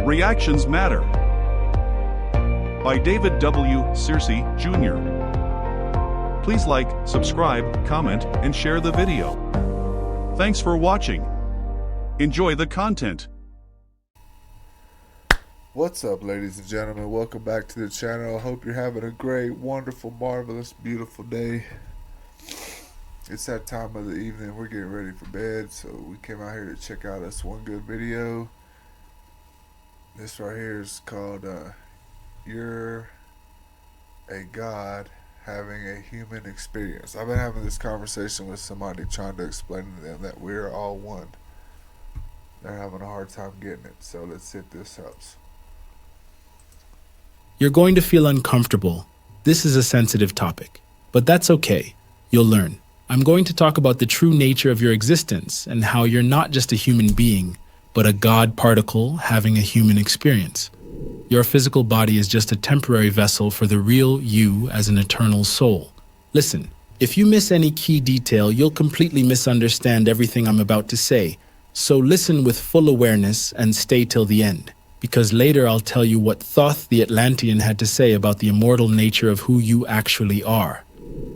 Reactions Matter by David W. Searcy, Jr. Please like, subscribe, comment, and share the video. Thanks for watching. Enjoy the content. What's up, ladies and gentlemen? Welcome back to the channel. I hope you're having a great, wonderful, marvelous, beautiful day. It's that time of the evening. We're getting ready for bed, so we came out here to check out this one good video. This right here is called You're a God Having a Human Experience. I've been having this conversation with somebody trying to explain to them that we're all one. They're having a hard time getting it, so let's see if this helps. You're going to feel uncomfortable. This is a sensitive topic, but that's okay. You'll learn. I'm going to talk about the true nature of your existence and how you're not just a human being, but a God particle having a human experience. Your physical body is just a temporary vessel for the real you as an eternal soul. Listen, if you miss any key detail, you'll completely misunderstand everything I'm about to say. So listen with full awareness and stay till the end, because later I'll tell you what Thoth the Atlantean had to say about the immortal nature of who you actually are.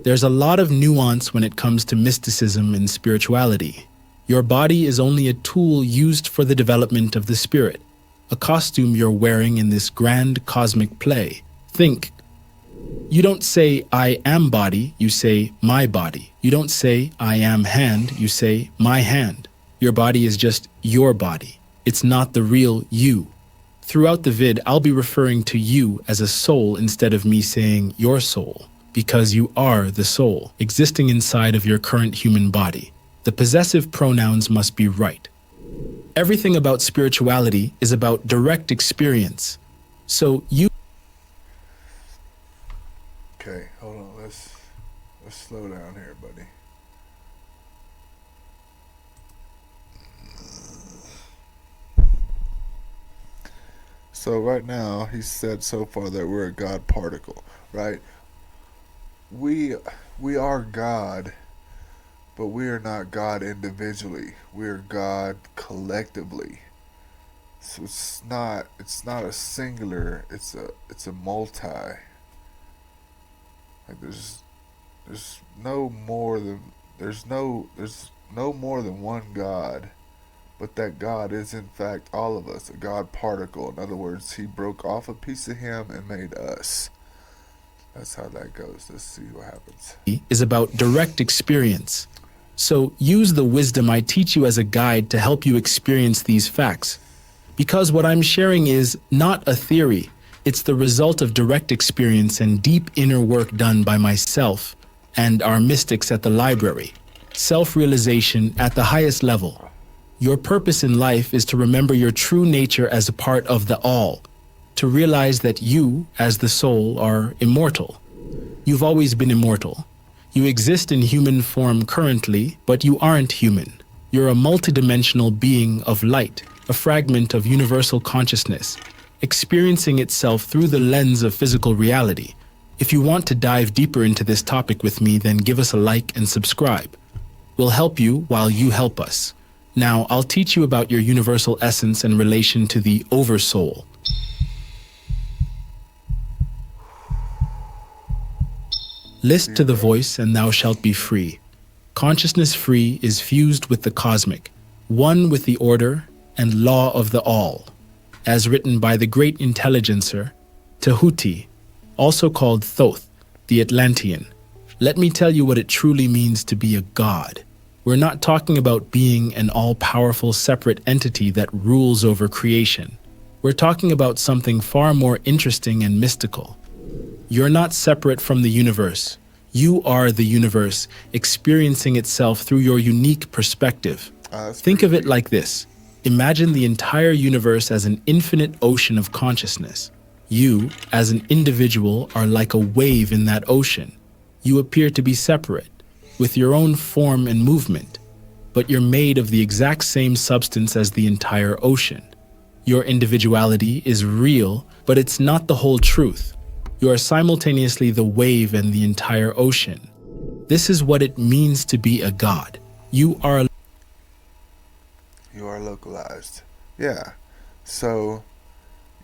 There's a lot of nuance when it comes to mysticism and spirituality. Your body is only a tool used for the development of the spirit, a costume you're wearing in this grand cosmic play. Think. You don't say, I am body, you say, my body. You don't say, I am hand, you say, my hand. Your body is just your body. It's not the real you. Throughout the vid, I'll be referring to you as a soul instead of me saying your soul, because you are the soul, existing inside of your current human body. The possessive pronouns must be right. Everything about spirituality is about direct experience. So you... Okay, hold on. Let's slow down here, buddy. So right now, he said so far that we're a God particle, right? We are God, but we are not God individually. We are God collectively. So it's not a singular. It's a multi. Like there's no more than one God. But that God is in fact all of us, a God particle. In other words, he broke off a piece of him and made us. That's how that goes. Let's see what happens. Is about direct experience. So use the wisdom I teach you as a guide to help you experience these facts. Because what I'm sharing is not a theory. It's the result of direct experience and deep inner work done by myself and our mystics at the library. Self-realization at the highest level. Your purpose in life is to remember your true nature as a part of the all, to realize that you, as the soul, are immortal. You've always been immortal. You exist in human form currently, but you aren't human. You're a multidimensional being of light, a fragment of universal consciousness, experiencing itself through the lens of physical reality. If you want to dive deeper into this topic with me, then give us a like and subscribe. We'll help you while you help us. Now, I'll teach you about your universal essence in relation to the oversoul. List to the voice and thou shalt be free. Consciousness free is fused with the cosmic, one with the order and law of the all, as written by the great intelligencer, Tahuti, also called Thoth, the Atlantean. Let me tell you what it truly means to be a god. We're not talking about being an all-powerful separate entity that rules over creation. We're talking about something far more interesting and mystical. You're not separate from the universe. You are the universe, experiencing itself through your unique perspective. Think of it like this. Imagine the entire universe as an infinite ocean of consciousness. You, as an individual, are like a wave in that ocean. You appear to be separate, with your own form and movement, but you're made of the exact same substance as the entire ocean. Your individuality is real, but it's not the whole truth. You are simultaneously the wave and the entire ocean. This is what it means to be a god. You are localized. Yeah. So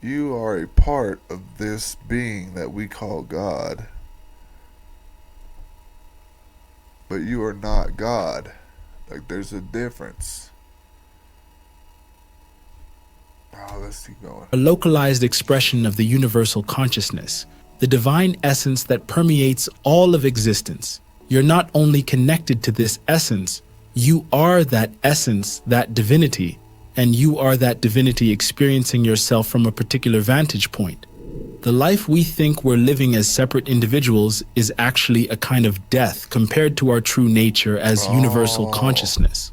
You are a part of this being that we call God. But you are not God. Like, there's a difference. Oh, let's keep going. A localized expression of the universal consciousness, the divine essence that permeates all of existence. You're not only connected to this essence, you are that essence, that divinity, and you are that divinity experiencing yourself from a particular vantage point. The life we think we're living as separate individuals is actually a kind of death compared to our true nature as universal consciousness.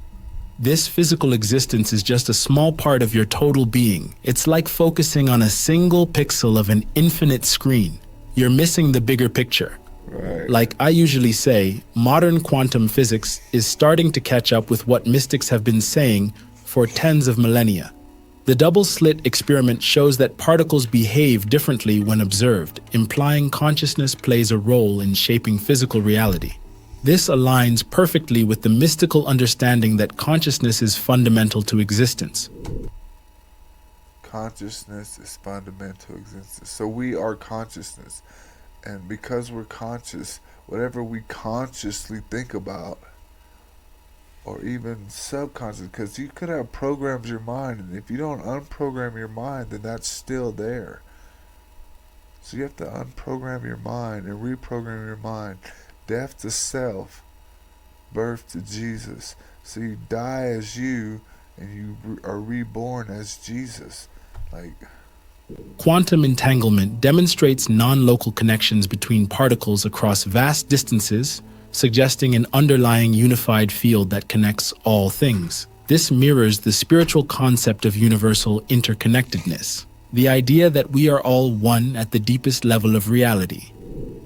This physical existence is just a small part of your total being. It's like focusing on a single pixel of an infinite screen. You're missing the bigger picture. Right. Like I usually say, modern quantum physics is starting to catch up with what mystics have been saying for tens of millennia. The double-slit experiment shows that particles behave differently when observed, implying consciousness plays a role in shaping physical reality. This aligns perfectly with the mystical understanding that consciousness is fundamental to existence. Consciousness is fundamental to existence. So we are consciousness. And because we're conscious, whatever we consciously think about, or even subconscious, because you could have programmed your mind, and if you don't unprogram your mind, then that's still there. So you have to unprogram your mind and reprogram your mind. Death to self, birth to Jesus. So you die as you, and you are reborn as Jesus. Like, Quantum entanglement demonstrates non-local connections between particles across vast distances, suggesting an underlying unified field that connects all things. This mirrors the spiritual concept of universal interconnectedness, the idea that we are all one at the deepest level of reality.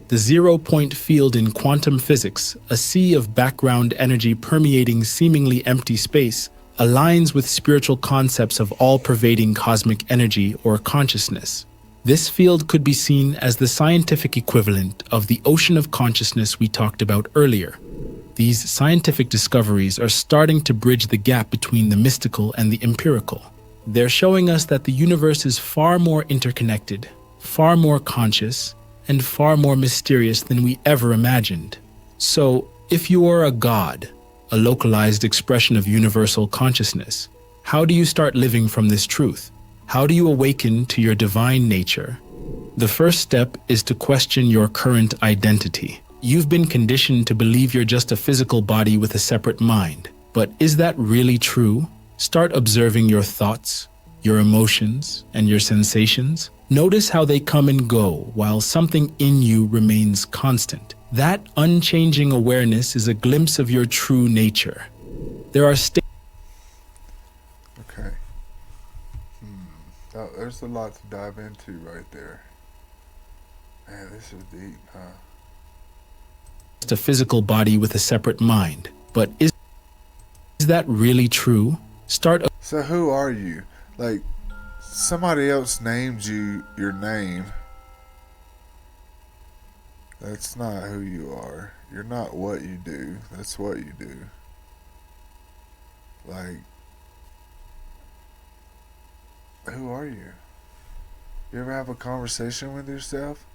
The zero-point field in quantum physics, a sea of background energy permeating seemingly empty space, aligns with spiritual concepts of all-pervading cosmic energy or consciousness. This field could be seen as the scientific equivalent of the ocean of consciousness we talked about earlier. These scientific discoveries are starting to bridge the gap between the mystical and the empirical. They're showing us that the universe is far more interconnected, far more conscious, and far more mysterious than we ever imagined. So, if you are a god, a localized expression of universal consciousness, how do you start living from this truth? How do you awaken to your divine nature? The first step is to question your current identity. You've been conditioned to believe you're just a physical body with a separate mind. But is that really true? Start observing your thoughts, your emotions, and your sensations. Notice how they come and go while something in you remains constant. That unchanging awareness is a glimpse of your true nature. There are okay. There's a lot to dive into right there. Man, this is deep, huh? a physical body with a separate mind. But is that really true? So who are you? Like, somebody else named you your name. That's not who you are. You're not what you do. That's what you do. Like, who are you? You ever have a conversation with yourself?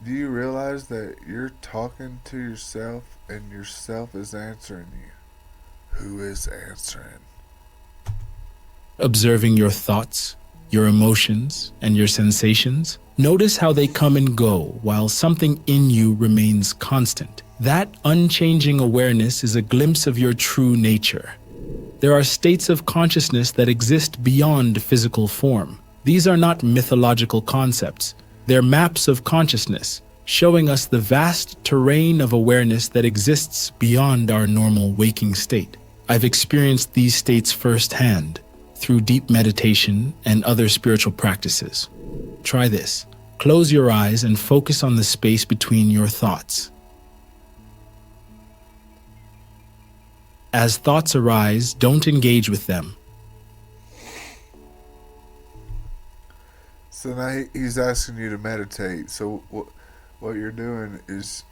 Do you realize that you're talking to yourself and yourself is answering you? Who is answering? Observing your thoughts, your emotions, and your sensations. Notice how they come and go while something in you remains constant. That unchanging awareness is a glimpse of your true nature. There are states of consciousness that exist beyond physical form. These are not mythological concepts. They're maps of consciousness, showing us the vast terrain of awareness that exists beyond our normal waking state. I've experienced these states firsthand through deep meditation and other spiritual practices. Try this. Close your eyes and focus on the space between your thoughts. As thoughts arise, don't engage with them. So now he's asking you to meditate. So what you're doing is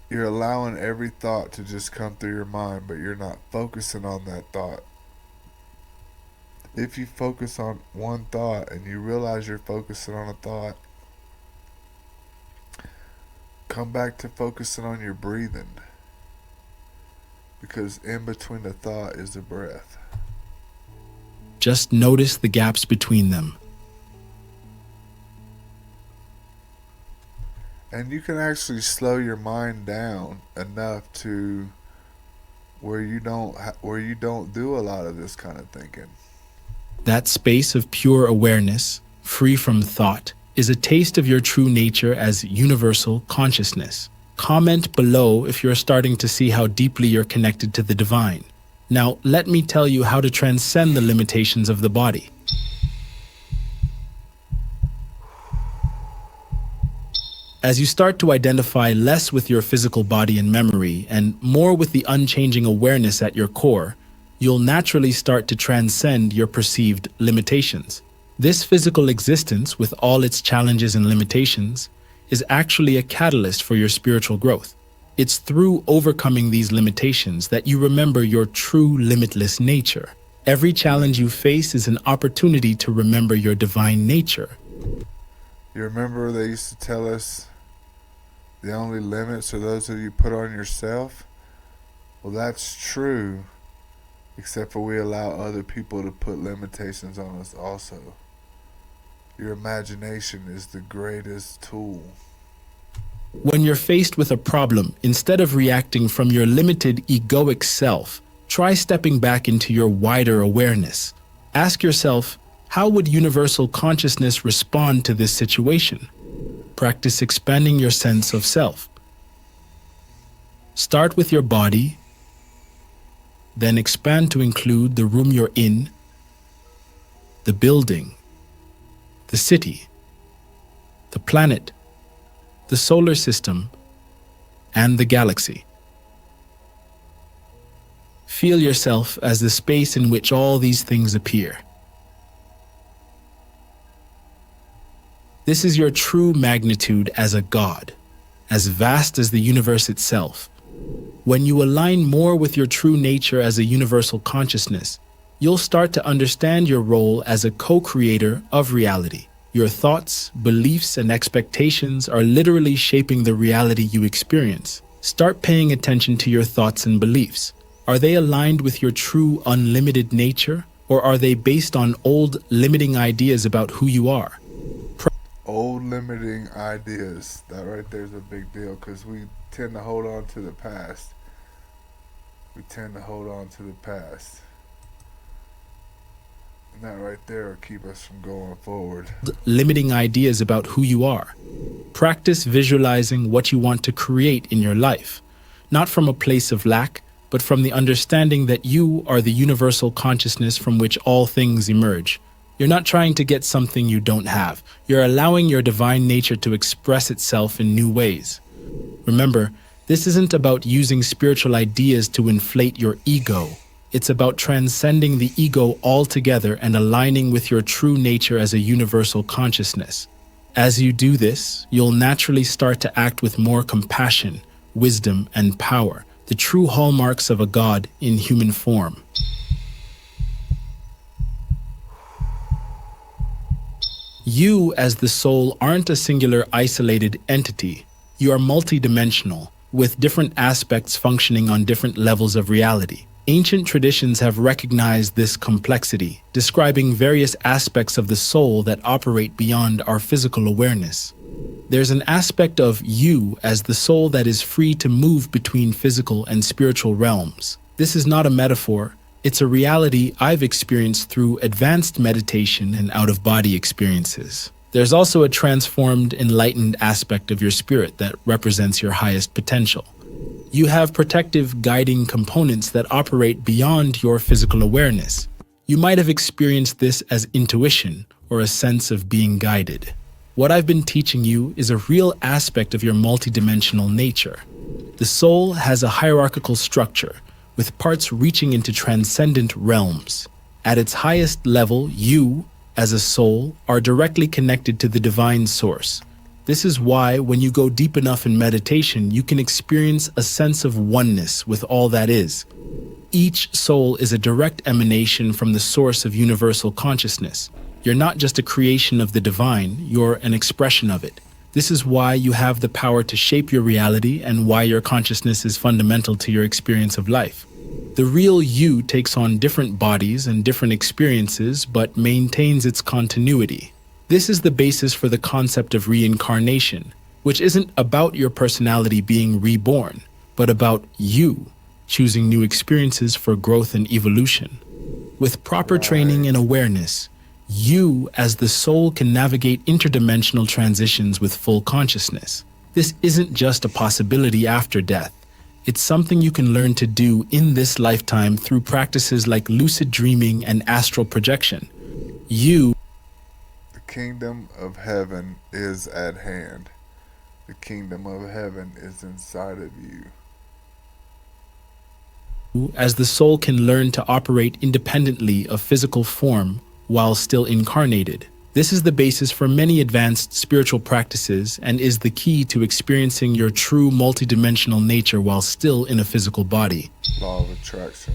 you're allowing every thought to just come through your mind, but you're not focusing on that thought. If you focus on one thought and you realize you're focusing on a thought, come back to focusing on your breathing, because in between the thought is the breath. Just notice the gaps between them. And you can actually slow your mind down enough to where you don't do a lot of this kind of thinking. That space of pure awareness, free from thought, is a taste of your true nature as universal consciousness. Comment below if you're starting to see how deeply you're connected to the divine. Now, let me tell you how to transcend the limitations of the body. As you start to identify less with your physical body and memory and more with the unchanging awareness at your core, you'll naturally start to transcend your perceived limitations. This physical existence, with all its challenges and limitations, is actually a catalyst for your spiritual growth. It's through overcoming these limitations that you remember your true limitless nature. Every challenge you face is an opportunity to remember your divine nature. You remember they used to tell us the only limits are those that you put on yourself? Well, that's true, except for we allow other people to put limitations on us also. Your imagination is the greatest tool. When you're faced with a problem, instead of reacting from your limited egoic self, try stepping back into your wider awareness. Ask yourself, how would universal consciousness respond to this situation? Practice expanding your sense of self. Start with your body, then expand to include the room you're in, the building, the city, the planet, the solar system, and the galaxy. Feel yourself as the space in which all these things appear. This is your true magnitude as a god, as vast as the universe itself. When you align more with your true nature as a universal consciousness, you'll start to understand your role as a co-creator of reality. Your thoughts, beliefs, and expectations are literally shaping the reality you experience. Start paying attention to your thoughts and beliefs. Are they aligned with your true unlimited nature, or are they based on old limiting ideas about who you are? Old limiting ideas, that right there is a big deal, because we tend to hold on to the past. And that right there will keep us from going forward. Limiting ideas about who you are. Practice visualizing what you want to create in your life, not from a place of lack, but from the understanding that you are the universal consciousness from which all things emerge. You're not trying to get something you don't have. You're allowing your divine nature to express itself in new ways. Remember, this isn't about using spiritual ideas to inflate your ego. It's about transcending the ego altogether and aligning with your true nature as a universal consciousness. As you do this, you'll naturally start to act with more compassion, wisdom, and power, the true hallmarks of a god in human form. You, as the soul, aren't a singular, isolated entity. You are multidimensional, with different aspects functioning on different levels of reality. Ancient traditions have recognized this complexity, describing various aspects of the soul that operate beyond our physical awareness. There's an aspect of you as the soul that is free to move between physical and spiritual realms. This is not a metaphor. It's a reality I've experienced through advanced meditation and out-of-body experiences. There's also a transformed, enlightened aspect of your spirit that represents your highest potential. You have protective, guiding components that operate beyond your physical awareness. You might have experienced this as intuition or a sense of being guided. What I've been teaching you is a real aspect of your multidimensional nature. The soul has a hierarchical structure, with parts reaching into transcendent realms. At its highest level, you, as a soul, are directly connected to the divine source. This is why, when you go deep enough in meditation, you can experience a sense of oneness with all that is. each soul is a direct emanation from the source of universal consciousness. You're not just a creation of the divine, you're an expression of it. This is why you have the power to shape your reality and why your consciousness is fundamental to your experience of life. The real you takes on different bodies and different experiences, but maintains its continuity. This is the basis for the concept of reincarnation, which isn't about your personality being reborn, but about you choosing new experiences for growth and evolution. With proper training and awareness, you as the soul can navigate interdimensional transitions with full consciousness. This isn't just a possibility after death. It's something you can learn to do in this lifetime through practices like lucid dreaming and astral projection. The kingdom of heaven is at hand. The kingdom of heaven is inside of you. As the soul can learn to operate independently of physical form while still incarnated. This is the basis for many advanced spiritual practices and is the key to experiencing your true multidimensional nature while still in a physical body. Law of attraction.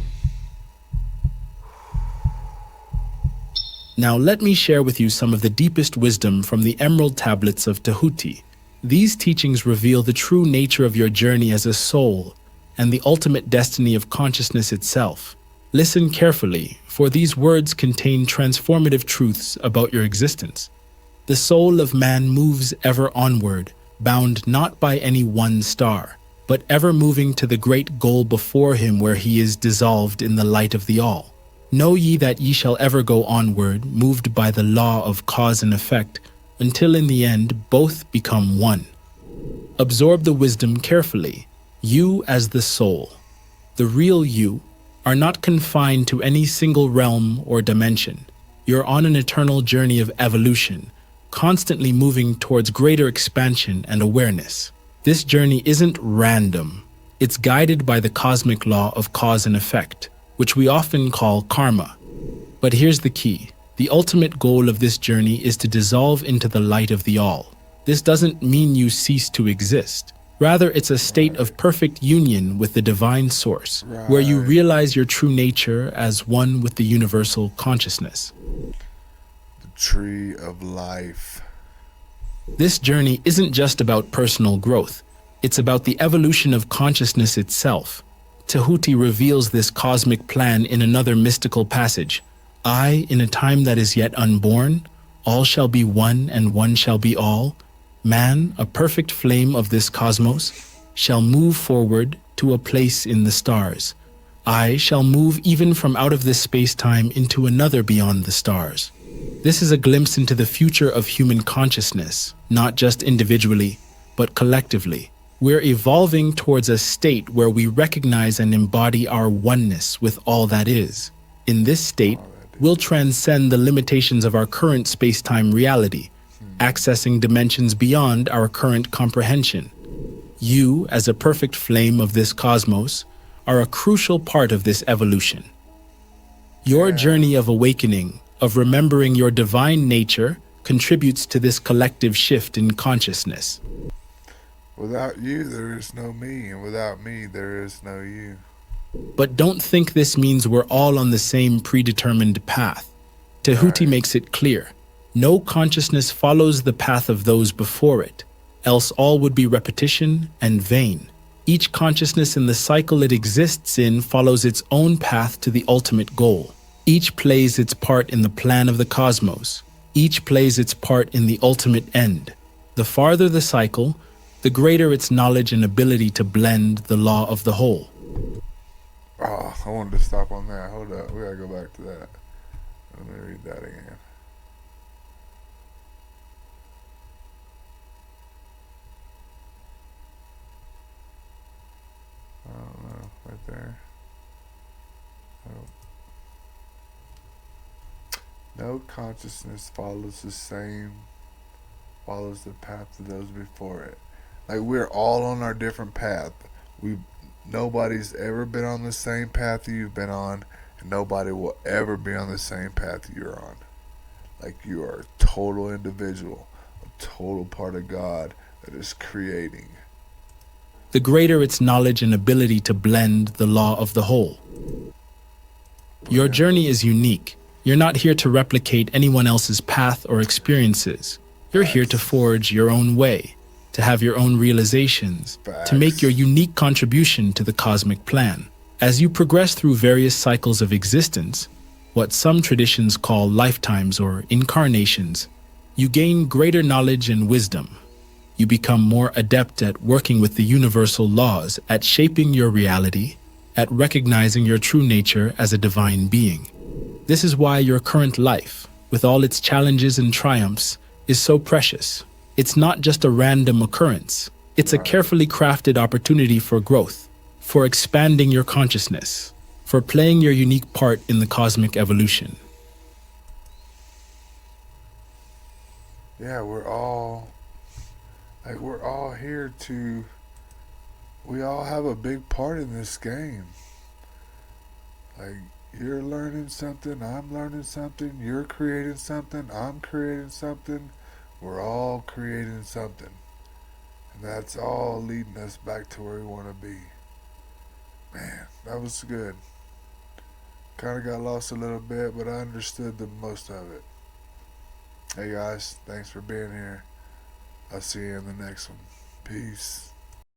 Now let me share with you some of the deepest wisdom from the Emerald Tablets of Tahuti. These teachings reveal the true nature of your journey as a soul and the ultimate destiny of consciousness itself. Listen carefully, for these words contain transformative truths about your existence. The soul of man moves ever onward, bound not by any one star, but ever moving to the great goal before him where he is dissolved in the light of the all. Know ye that ye shall ever go onward, moved by the law of cause and effect, until in the end both become one. Absorb the wisdom carefully. You as the soul, the real you, are not confined to any single realm or dimension. You're on an eternal journey of evolution, constantly moving towards greater expansion and awareness. This journey isn't random. It's guided by the cosmic law of cause and effect, which we often call karma. But here's the key. The ultimate goal of this journey is to dissolve into the light of the all. This doesn't mean you cease to exist. Rather, it's a state of perfect union with the divine source, where you realize your true nature as one with the universal consciousness. The tree of life. This journey isn't just about personal growth. It's about the evolution of consciousness itself. Tahuti reveals this cosmic plan in another mystical passage. In a time that is yet unborn, all shall be one and one shall be all. Man, a perfect flame of this cosmos, shall move forward to a place in the stars. I shall move even from out of this space-time into another beyond the stars. This is a glimpse into the future of human consciousness, not just individually, but collectively. We're evolving towards a state where we recognize and embody our oneness with all that is. In this state, we'll transcend the limitations of our current space-time reality, accessing dimensions beyond our current comprehension. You, as a perfect flame of this cosmos, are a crucial part of this evolution. Your journey of awakening, of remembering your divine nature, contributes to this collective shift in consciousness. Without you, there is no me, and without me, there is no you. But don't think this means we're all on the same predetermined path. Tahuti makes it clear. No consciousness follows the path of those before it, else all would be repetition and vain. Each consciousness in the cycle it exists in follows its own path to the ultimate goal. Each plays its part in the plan of the cosmos. Each plays its part in the ultimate end. The farther the cycle, the greater its knowledge and ability to blend the law of the whole. Oh, I wanted to stop on that. Hold up. We gotta go back to that. Let me read that again. I don't know. Right there. Oh. No consciousness follows the path of those before it. Like, we're all on our different path. Nobody's ever been on the same path you've been on, and nobody will ever be on the same path you're on. Like, you are a total individual, a total part of God that is creating. The greater its knowledge and ability to blend the law of the whole. Your man. journey is unique. You're not here to replicate anyone else's path or experiences. You're here to Facts. forge your own way, to have your own realizations, to make your Facts. unique contribution to the cosmic plan. As you progress through various cycles of existence, what some traditions call lifetimes or incarnations, you gain greater knowledge and wisdom. You become more adept at working with the universal laws, at shaping your reality, at recognizing your true nature as a divine being. This is why your current life, with all its challenges and triumphs, is so precious. It's not just a random occurrence. It's a carefully crafted opportunity for growth, for expanding your consciousness, for playing your unique part in the cosmic evolution. Yeah, we're all here to, we all have a big part in this game. Like, you're learning something, I'm learning something, you're creating something, I'm creating something, we're all creating something. And that's all leading us back to where we want to be. Man, that was good. Kind of got lost a little bit, but I understood the most of it. Hey guys, thanks for being here. I'll see you in the next one. Peace.